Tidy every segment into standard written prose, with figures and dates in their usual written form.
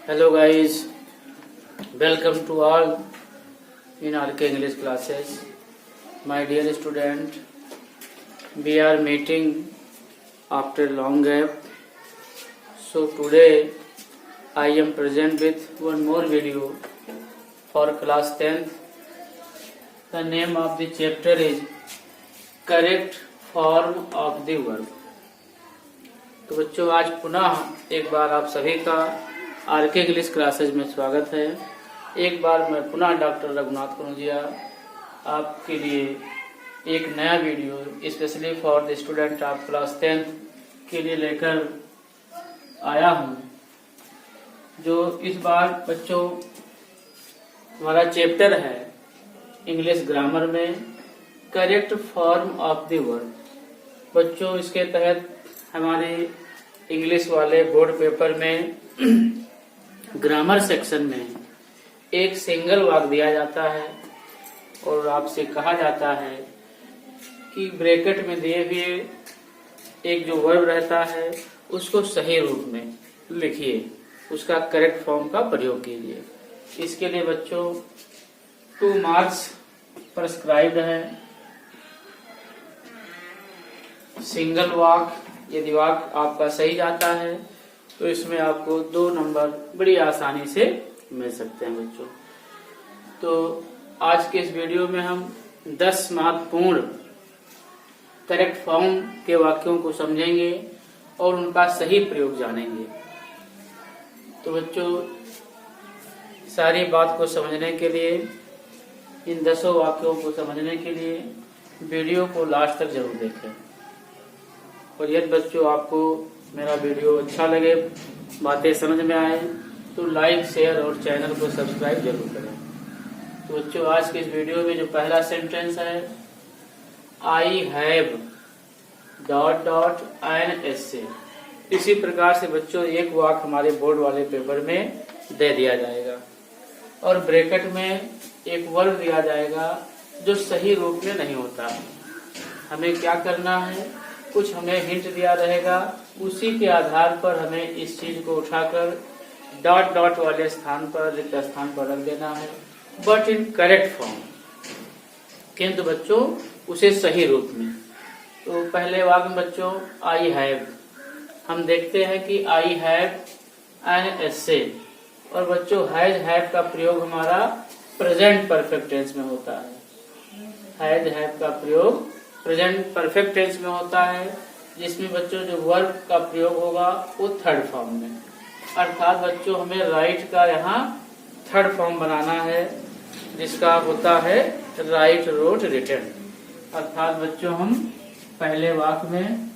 Hello guys, welcome to all in RK English classes. My dear student, we are meeting after long gap. So today I am present with one more video for class 10th. The name of the chapter is Correct Form of the Verb. तो बच्चों आज पुनः एक बार आप सभी का R K English classes में स्वागत है। एक बार मैं पुनः डॉक्टर रघुनाथ कनौजिया आपके लिए एक नया video specially for the student of class 10 के लिए लेकर आया हूं, जो इस बार बच्चों हमारा चैप्टर है इंग्लिश ग्रामर में correct form of the verb. बच्चों इसके तहत हमारे इंग्लिश वाले बोर्ड पेपर में ग्रामर सेक्शन में एक सिंगल वाक्य दिया जाता है और आपसे कहा जाता है कि ब्रैकेट में दिए हुए एक जो वर्ब रहता है उसको सही रूप में लिखिए, उसका करेक्ट फॉर्म का प्रयोग कीजिए। इसके लिए बच्चों 2 मार्क्स प्रिस्क्राइब्ड है। सिंगल वाक्य यदि वाक्य आपका सही जाता है तो इसमें आपको 2 नंबर बड़ी आसानी से मिल सकते हैं बच्चों। तो आज के इस वीडियो में हम 10 महत्वपूर्ण करेक्ट फॉर्म के वाक्यों को समझेंगे और उनका सही प्रयोग जानेंगे। तो बच्चों सारी बात को समझने के लिए, इन 10 वाक्यों को समझने के लिए वीडियो को लास्ट तक जरूर देखें। और यदि बच्चों आपको मेरा वीडियो अच्छा लगे, बातें समझ में आए तो लाइक, शेयर और चैनल को सब्सक्राइब जरूर करें। तो बच्चों आज के इस वीडियो में जो पहला सेंटेंस है, आई हैव ... एन एसे। इसी प्रकार से बच्चों एक वाक्य हमारे बोर्ड वाले पेपर में दे दिया जाएगा और ब्रैकेट में एक वर्ब दिया जाएगा जो सही रूप में नहीं होता। हमें क्या करना है, कुछ हमें हिंट दिया रहेगा, उसी के आधार पर हमें इस चीज को उठाकर डॉट डॉट वाले स्थान पर, रिक्त स्थान पर रख देना है, बट इन करेक्ट फॉर्म, किंतु बच्चों उसे सही रूप में। तो पहले वाक्य में बच्चों आई हैव, हम देखते हैं कि आई हैव एन एसे, और बच्चों हैव का प्रयोग हमारा प्रेजेंट परफेक्ट टेंस में होता है। हैव का प्रयोग प्रेजेंट परफेक्ट टेंस में होता है, जिसमें बच्चों जो वर्ब का प्रयोग होगा वो थर्ड फॉर्म में, अर्थात बच्चों हमें राइट का यहाँ थर्ड फॉर्म बनाना है, जिसका होता है राइट, रोट, रिटन। अर्थात बच्चों हम पहले वाक्य में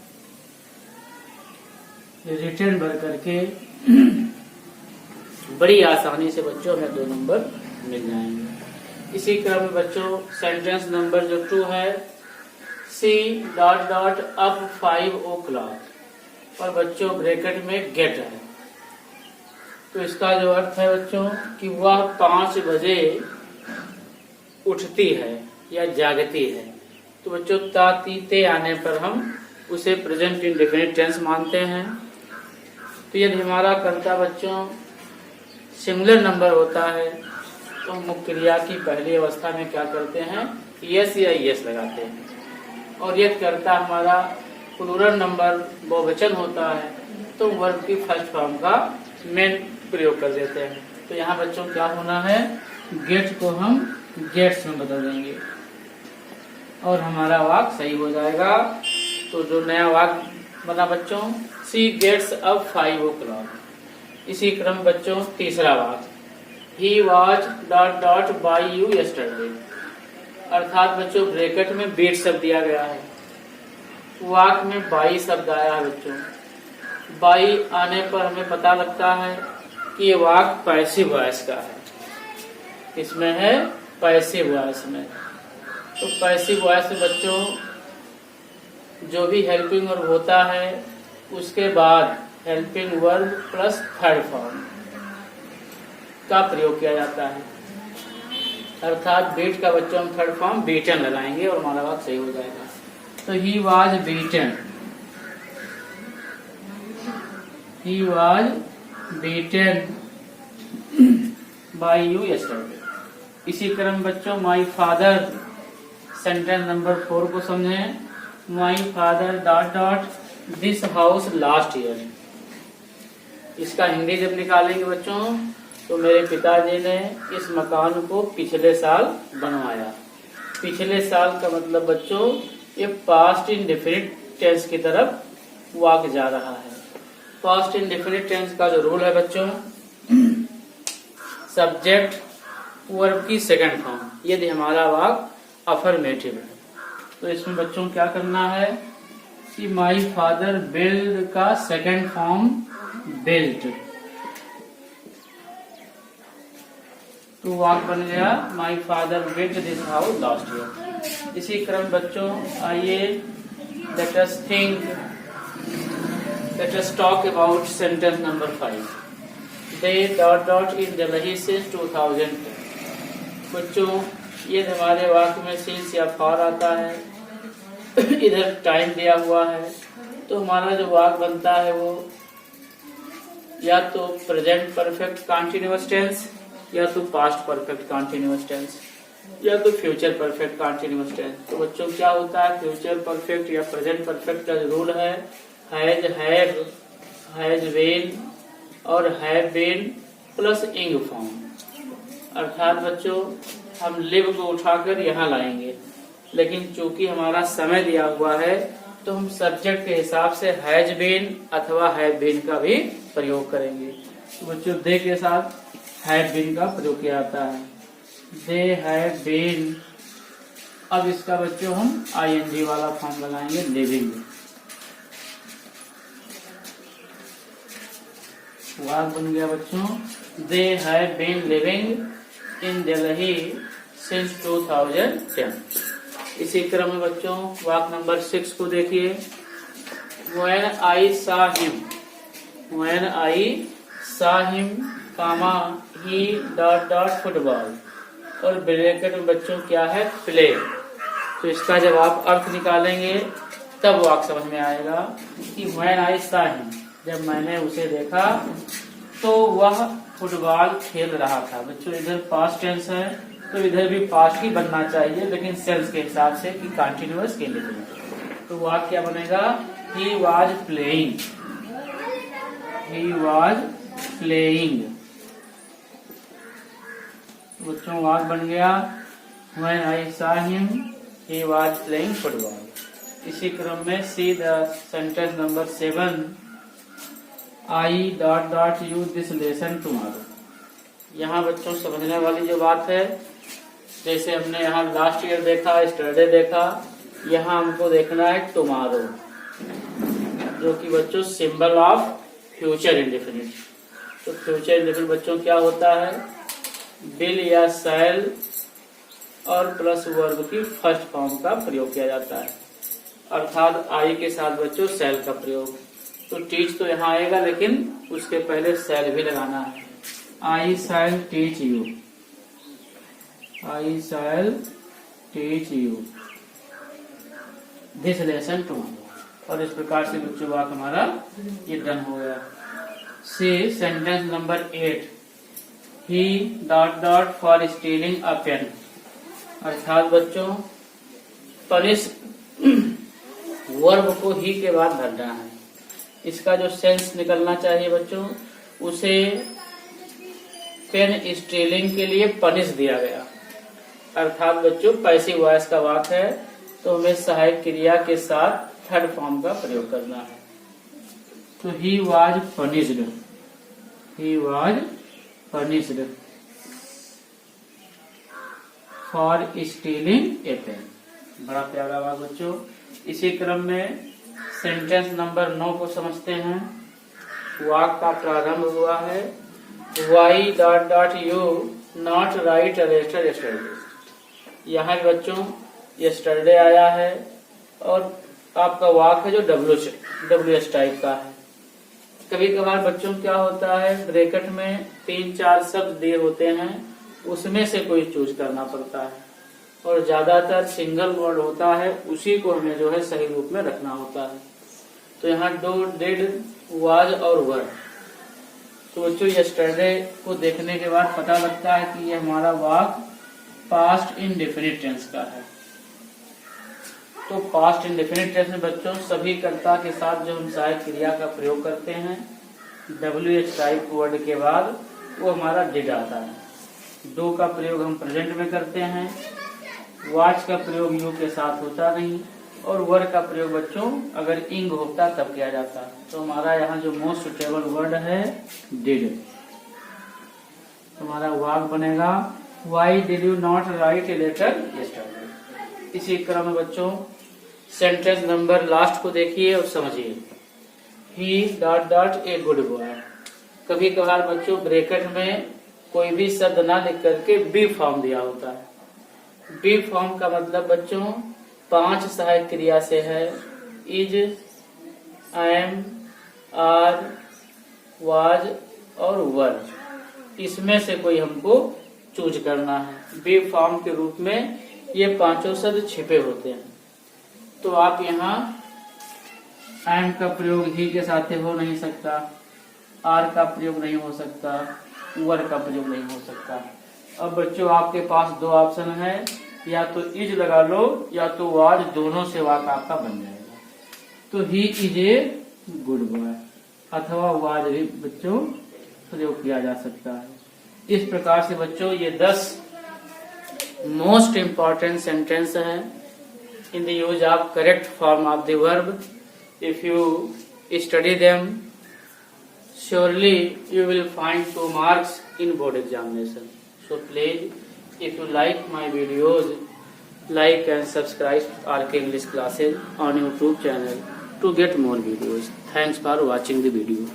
रिटन भर करके बड़ी आसानी से बच्चों हमें 2 नंबर मिल जाएंगे। इसी क्रम में बच्चों सेंटेंस नंबर जो 2 है, सी ... अप 5 o'clock, और बच्चों ब्रैकेट में गेट है। तो इसका जो अर्थ है बच्चों कि वह 5 बजे उठती है या जागती है। तो बच्चों तातीते आने पर हम उसे प्रेजेंट इंडेफिनिट टेंस मानते हैं। तो यदि हमारा कर्ता बच्चों सिंगुलर नंबर होता है तो मुख्य क्रिया की पहली अवस्था में क्या करते हैं, यस या यस लगाते हैं, और यदि कर्ता हमारा प्लूरल नंबर बहुवचन होता है तो वर्ब की फर्स्ट फॉर्म का मेन प्रयोग कर देते हैं। तो यहाँ बच्चों क्या होना है, गेट को हम गेट्स में बदल देंगे और हमारा वाक्य सही हो जाएगा। तो जो नया वाक्य बना बच्चों, सी गेट्स अप 5 o'clock। इसी क्रम बच्चों तीसरा वाक्य, he was ... by you yesterday, अर्थात बच्चों ब्रैकेट में बीट शब्द दिया गया है, वाक्य में बाई शब्द आया है। बच्चों बाई आने पर हमें पता लगता है कि ये वाक्य पैसिव वॉइस का है। इसमें है पैसिव वॉइस में। तो पैसिव वॉइस में बच्चों जो भी हेल्पिंग वर्ब होता है उसके बाद helping verb plus third form का प्रयोग किया जाता है, अर्थात बीट का बच्चों हम थर्ड फॉर्म बीटन लगाएंगे और हमारा वाक्य सही हो जाएगा। तो he was beaten, he was beaten by you yesterday. इसी क्रम बच्चों माई फादर, सेंटेंस नंबर 4 को समझें। My father dot dot this house last year. इसका हिंदी जब निकालेंगे बच्चों तो मेरे पिताजी ने इस मकान को पिछले साल बनवाया। पिछले साल का मतलब बच्चों ये पास्ट इंडेफिनिट टेंस की तरफ वाक जा रहा है। पास्ट इंडेफिनिट टेंस का जो रूल है बच्चों, सब्जेक्ट वर्ब की सेकंड फॉर्म, यदि हमारा वाक अफर्मेटिव है तो इसमें बच्चों क्या करना है कि माई फादर बिल्ड का सेकंड फॉर्म बिल्ट, तो वाक बन गया my father built this house last year. इसी क्रम बच्चों आइए let us talk about sentence number 5। They dot dot in Delhi since 2010। बच्चों ये हमारे वाक्य में सिंस या फॉर आता है, इधर टाइम दिया हुआ है, तो हमारा जो वाक्य बनता है वो या तो प्रेजेंट परफेक्ट कंटीन्यूअस टेंस, या तो पास्ट परफेक्ट कंटीन्यूअस टेंस, या तो फ्यूचर परफेक्ट कंटीन्यूअस टेंस। तो बच्चों क्या होता है फ्यूचर परफेक्ट या प्रेजेंट परफेक्ट का रूल है हैज, हैव, हैज बीन और हैव बीन प्लस इंग फॉर्म। अर्थात बच्चों हम लिव को उठाकर यहाँ लाएंगे, लेकिन चूंकि हमारा समय दिया हुआ है तो हम सब्जेक्ट के हिसाब से हैज बीन अथवा हैव बीन का भी प्रयोग करेंगे। तो बच्चों दे के साथ हैव बीन का प्रयोग किया जाता है, दे हैव बीन। अब इसका बच्चों हम आईएनजी वाला फॉर्म लगाएंगे लिविंग। वाक बन गया बच्चों they have been living in Delhi since 2010। इसी क्रम में बच्चों वाक नंबर 6 को देखिए। When I saw him, when I saw him, comma he dot dot football, और ब्रैकेट में बच्चों क्या है प्ले। तो इसका जब आप अर्थ निकालेंगे तब वाक समझ में आएगा कि when I saw him, जब मैंने उसे देखा तो वह फुटबॉल खेल रहा था। बच्चों इधर पास्ट टेंस है तो इधर भी पास्ट ही बनना चाहिए, लेकिन सेंस के हिसाब से कि कंटिन्यूअस के लिए। तो वाक्य क्या बनेगा he was playing, he was playing. बच्चों वाक्य बन गया when I saw him he was playing football. इसी क्रम में see the sentence number 7 I dot dot use this lesson tomorrow. यहाँ बच्चों समझने वाली जो बात है, जैसे हमने यहाँ लास्ट ईयर देखा, स्टरडे देखा, यहाँ हमको देखना है टुमारो, जो कि बच्चों सिंबल ऑफ फ्यूचर इंडेफिनिट। तो फ्यूचर इंडेफिनिट बच्चों क्या होता है विल या शैल और प्लस वर्ब की फर्स्ट फॉर्म का प्रयोग किया जाता है, अर्थात आई के साथ बच्चों शैल का प्रयोग। तो टीच तो यहाँ आएगा लेकिन उसके पहले शैल भी लगाना है। I shall teach you, I shall teach you this lesson tomorrow. और इस प्रकार से बच्चों वाक्य हमारा ये डन हो गया। C sentence number 8 he dot dot for stealing a pen. अर्थात बच्चों पनिश वर्ब को ही के बाद भरना है। इसका जो सेंस निकलना चाहिए बच्चों, उसे पेन स्टीलिंग के लिए पनिश दिया गया। अर्थात बच्चों पैसिव वॉइस का वाक्य है तो हमें सहायक क्रिया के साथ थर्ड फॉर्म का प्रयोग करना है। तो he was punished, he was punished for stealing a pen. बड़ा प्यारा वाक्य बच्चों। इसी क्रम में सेंटेंस नंबर 9 को समझते हैं। वाक्य का प्रारंभ हुआ है why dot dot you not write arrested yesterday. यहाँ बच्चों यस्टरडे आया है और आपका वाक्य है जो डब्ल्यू एस टाइप का है। कभी कभार बच्चों क्या होता है ब्रैकेट में 3-4 शब्द दिए होते हैं, उसमें से कोई चूज करना पड़ता है, और ज्यादातर सिंगल वर्ड होता है, उसी को हमें जो है सही रूप में रखना होता है। तो यहाँ डू, डिड, वाज और वर, तो बच्चों यस्टरडे को देखने के बाद पता लगता है कि ये हमारा वाक्य पास्ट इंडेफिनिट टेंस का है। तो पास्ट इंडेफिनिट टेंस में बच्चों सभी कर्ता के साथ जो हम सहायक क्रिया का प्रयोग करते हैं WH टाइप वर्ड के बाद वो हमारा डिड आता है। डू का प्रयोग हम प्रेजेंट में करते हैं, वॉच का प्रयोग यू के साथ होता नहीं, और वर का प्रयोग बच्चों अगर इंग होता तब किया जाता। तो हमारा यहाँ जो मोस्ट सुटेबल वर्ड है डिड। हमारा वाक्य बनेगा why did you not write a letter yesterday. इसी क्रम में बच्चों सेंटेंस नंबर लास्ट को देखिए और समझिए। He dot dot a good boy. कभी कभार बच्चों ब्रैकेट में कोई भी शब्द ना लिख करके बी फॉर्म दिया होता है। बी फॉर्म का मतलब बच्चों 5 सहायक क्रिया से है। इज, एम, आर, वाज और वर। इसमें से कोई हमको चूज करना है। बी फॉर्म के रूप में ये 5 शब्द छिपे होते हैं। तो आप यहाँ एम का प्रयोग ही के साथ हो नहीं सकता, आर का प्रयोग नहीं हो सकता, वर का प्रयोग नहीं हो सकता। अब बच्चों आपके पास 2 ऑप्शन है, या तो इज लगा लो या तो वाज, दोनों से वाक्य आपका बन जाएगा। तो he is a good boy अथवा वाज भी बच्चों प्रयोग किया जा सकता है। इस प्रकार से बच्चों ये 10 मोस्ट इम्पॉर्टेंट सेंटेंस है in the use of correct form of the verb. If you study them surely you will find 2 marks in board examination. So please, if you like my videos, like and subscribe RK English classes on YouTube channel to get more videos. Thanks for watching the video.